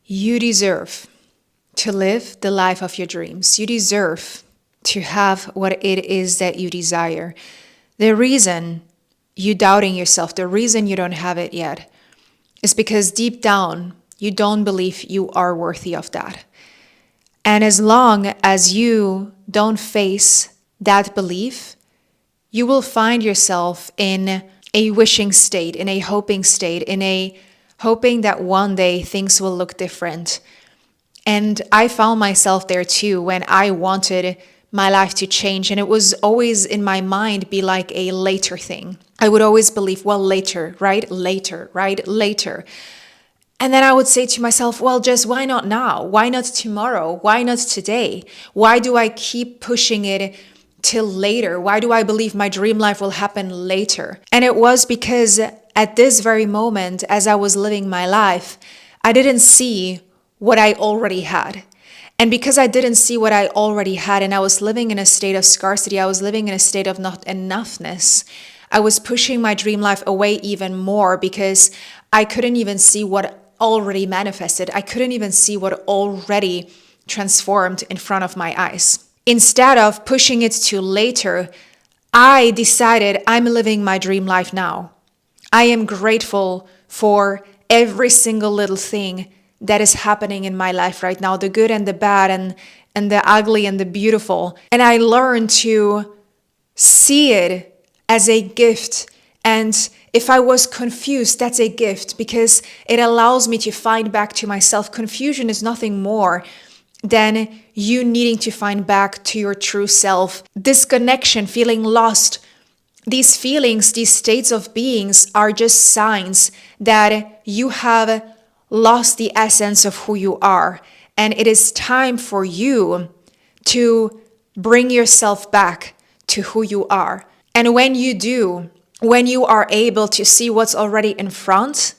You deserve to live the life of your dreams. You deserve to have what it is that you desire. The reason you doubting yourself, the reason you don't have it yet, is because deep down, you don't believe you are worthy of that. And as long as you don't face that belief, you will find yourself in a wishing state, in a hoping state, in a hoping that one day things will look different. And I found myself there too when I wanted my life to change. And it was always in my mind be like a later thing. I would always believe, well, later, right? Later, right? Later. And then I would say to myself, well, just why not now? Why not tomorrow? Why not today? Why do I keep pushing it till later? Why do I believe my dream life will happen later? And it was because at this very moment, as I was living my life, I didn't see what I already had. And because I didn't see what I already had, and I was living in a state of scarcity, I was living in a state of not enoughness, I was pushing my dream life away even more because I couldn't even see what already manifested. I couldn't even see what already transformed in front of my eyes. Instead of pushing it to later, I decided I'm living my dream life now. I am grateful for every single little thing that is happening in my life right now, the good and the bad and the ugly and the beautiful. And I learned to see it as a gift. And if I was confused, that's a gift because it allows me to find back to myself. Confusion is nothing more than you needing to find back to your true self. Disconnection, feeling lost, these feelings, these states of beings are just signs that you have lost the essence of who you are. And it is time for you to bring yourself back to who you are. And when you do, when you are able to see what's already in front,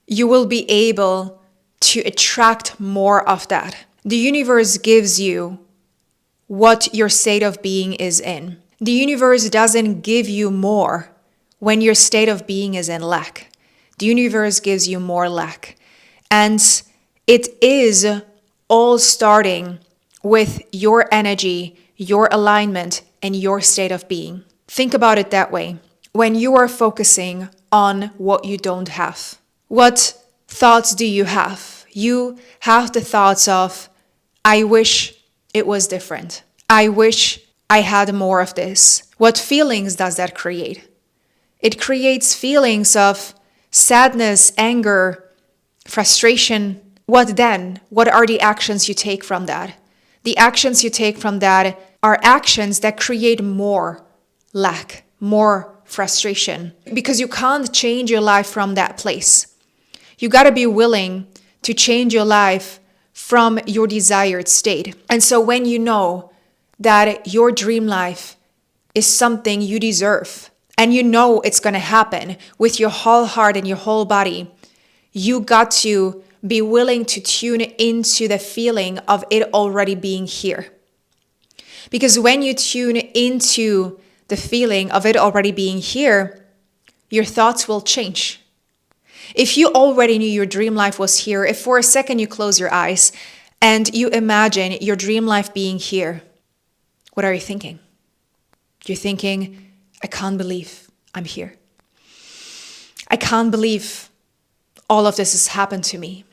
you will be able to attract more of that. The universe gives you what your state of being is in. The universe doesn't give you more when your state of being is in lack. The universe gives you more lack. And it is all starting with your energy, your alignment, and your state of being. Think about it that way. When you are focusing on what you don't have, what thoughts do you have? You have the thoughts of, I wish it was different. I wish I had more of this. What feelings does that create? It creates feelings of sadness, anger, frustration. What then? What are the actions you take from that? The actions you take from that are actions that create more lack, more frustration, because you can't change your life from that place. You got to be willing to change your life from your desired state. And so when you know that your dream life is something you deserve, and you know it's going to happen with your whole heart and your whole body, you got to be willing to tune into the feeling of it already being here. Because when you tune into the feeling of it already being here, your thoughts will change. If you already knew your dream life was here, if for a second you close your eyes and you imagine your dream life being here, what are you thinking? You're thinking, I can't believe I'm here. I can't believe all of this has happened to me.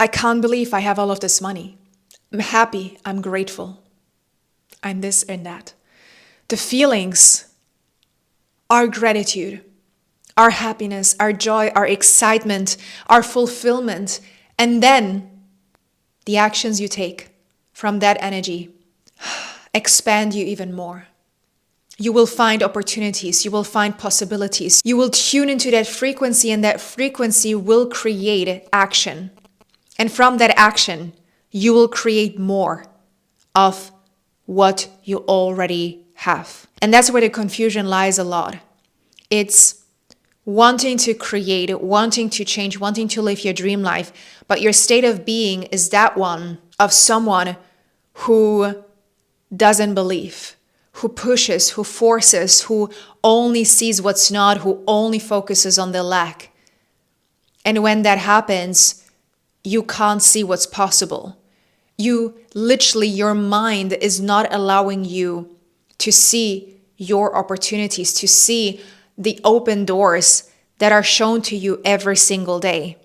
I can't believe I have all of this money. I'm happy, I'm grateful. I'm this and that. The feelings are gratitude, our happiness, our joy, our excitement, our fulfillment. And then the actions you take from that energy expand you even more. You will find opportunities, you will find possibilities. You will tune into that frequency, and that frequency will create action. And from that action, you will create more of what you already have. And that's where the confusion lies a lot. It's wanting to create, wanting to change, wanting to live your dream life, but your state of being is that one of someone who doesn't believe, who pushes, who forces, who only sees what's not, who only focuses on the lack. And when that happens, you can't see what's possible. Your mind is not allowing you to see your opportunities, to see the open doors that are shown to you every single day.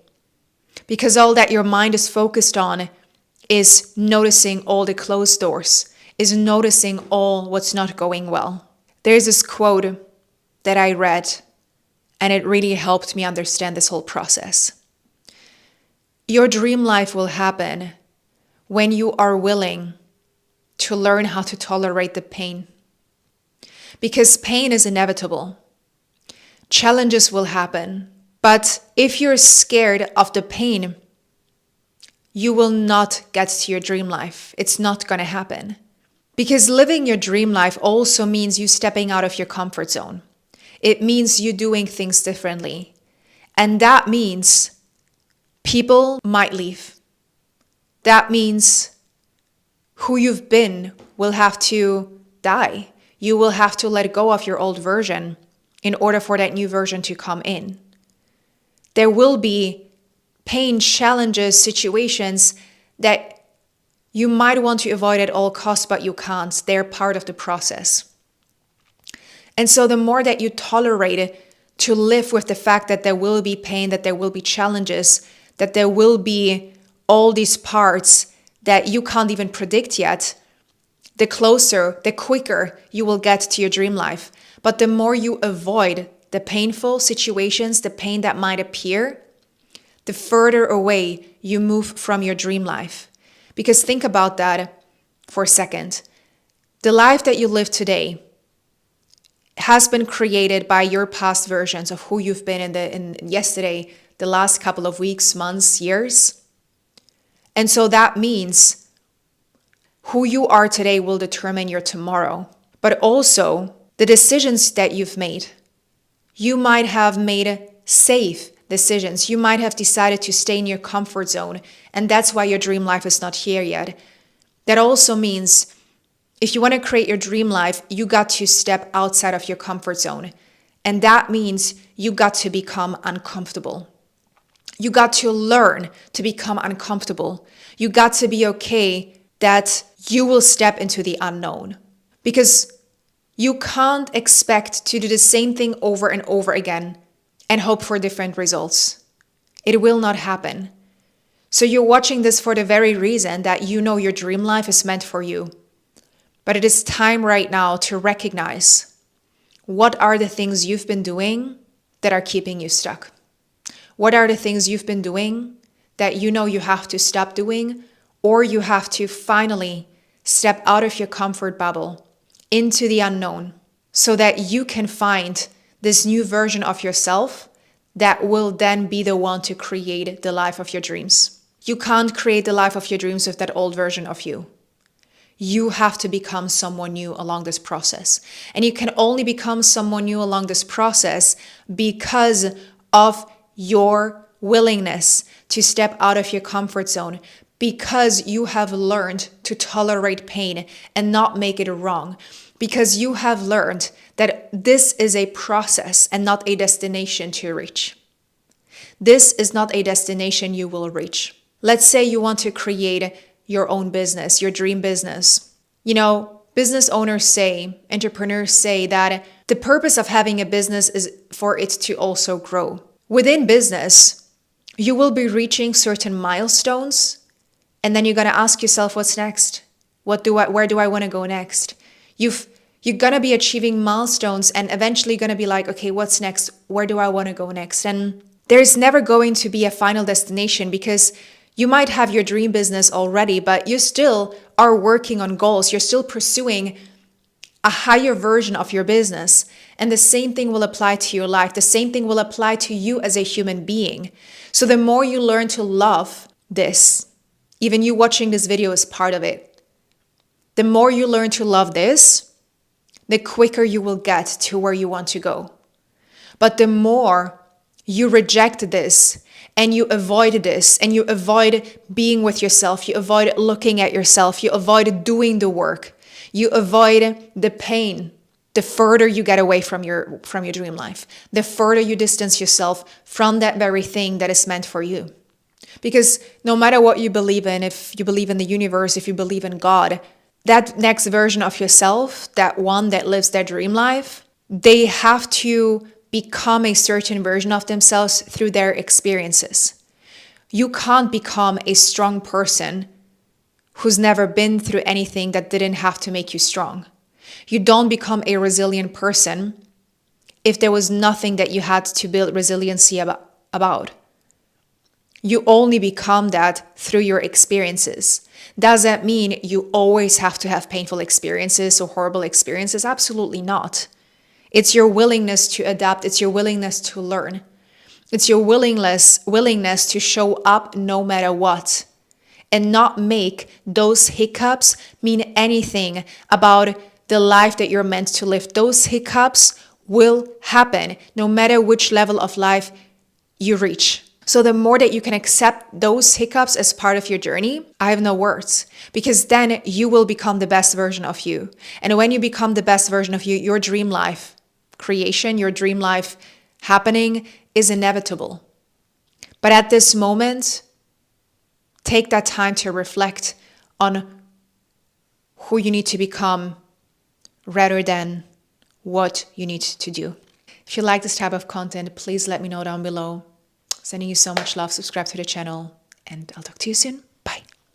Because all that your mind is focused on is noticing all the closed doors, is noticing all what's not going well. There's this quote that I read, and it really helped me understand this whole process. Your dream life will happen when you are willing to learn how to tolerate the pain. Because pain is inevitable. Challenges will happen. But if you're scared of the pain, you will not get to your dream life. It's not going to happen. Because living your dream life also means you stepping out of your comfort zone. It means you doing things differently. And that means people might leave. That means who you've been will have to die. You will have to let go of your old version in order for that new version to come in. There will be pain, challenges, situations that you might want to avoid at all costs, but you can't. They're part of the process. And so the more that you tolerate it, to live with the fact that there will be pain, that there will be challenges, that there will be all these parts that you can't even predict yet, the closer, the quicker you will get to your dream life. But the more you avoid the painful situations, the pain that might appear, the further away you move from your dream life. Because think about that for a second. The life that you live today has been created by your past versions of who you've been in yesterday, the last couple of weeks, months, years. And so that means who you are today will determine your tomorrow. But also the decisions that you've made. You might have made safe decisions. You might have decided to stay in your comfort zone, and that's why your dream life is not here yet. That also means if you want to create your dream life, you got to step outside of your comfort zone. And that means you got to become uncomfortable. You got to learn to become uncomfortable. You got to be okay that you will step into the unknown. Because you can't expect to do the same thing over and over again and hope for different results. It will not happen. So you're watching this for the very reason that you know your dream life is meant for you. But it is time right now to recognize what are the things you've been doing that are keeping you stuck. What are the things you've been doing that you know you have to stop doing, or you have to finally step out of your comfort bubble into the unknown so that you can find this new version of yourself that will then be the one to create the life of your dreams. You can't create the life of your dreams with that old version of you. You have to become someone new along this process. And you can only become someone new along this process because of your willingness to step out of your comfort zone, because you have learned to tolerate pain and not make it wrong, because you have learned that this is a process and not a destination to reach. This is not a destination you will reach. Let's say you want to create your own business, your dream business. You know, business owners say, entrepreneurs say that the purpose of having a business is for it to also grow. Within business, you will be reaching certain milestones, and then you're going to ask yourself, what's next? Where do I want to go next? You're going to be achieving milestones and eventually going to be like, okay, what's next? Where do I want to go next? And there's never going to be a final destination, because you might have your dream business already, but you still are working on goals. You're still pursuing a higher version of your business. And the same thing will apply to your life. The same thing will apply to you as a human being. So the more you learn to love this, even you watching this video is part of it. The more you learn to love this, the quicker you will get to where you want to go. But the more you reject this and you avoid this and you avoid being with yourself, you avoid looking at yourself, you avoid doing the work, you avoid the pain, the further you get away from your dream life, the further you distance yourself from that very thing that is meant for you. Because no matter what you believe in, if you believe in the universe, if you believe in God, that next version of yourself, that one that lives their dream life, they have to become a certain version of themselves through their experiences. You can't become a strong person who's never been through anything that didn't have to make you strong. You don't become a resilient person if there was nothing that you had to build resiliency about. You only become that through your experiences. Does that mean you always have to have painful experiences or horrible experiences? Absolutely not. It's your willingness to adapt. It's your willingness to learn. It's your willingness to show up no matter what, and not make those hiccups mean anything about the life that you're meant to live. Those hiccups will happen no matter which level of life you reach. So the more that you can accept those hiccups as part of your journey, I have no words, because then you will become the best version of you. And when you become the best version of you, your dream life creation, your dream life happening is inevitable. But at this moment, take that time to reflect on who you need to become rather than what you need to do. If you like this type of content, please let me know down below. Sending you so much love. Subscribe to the channel, and I'll talk to you soon.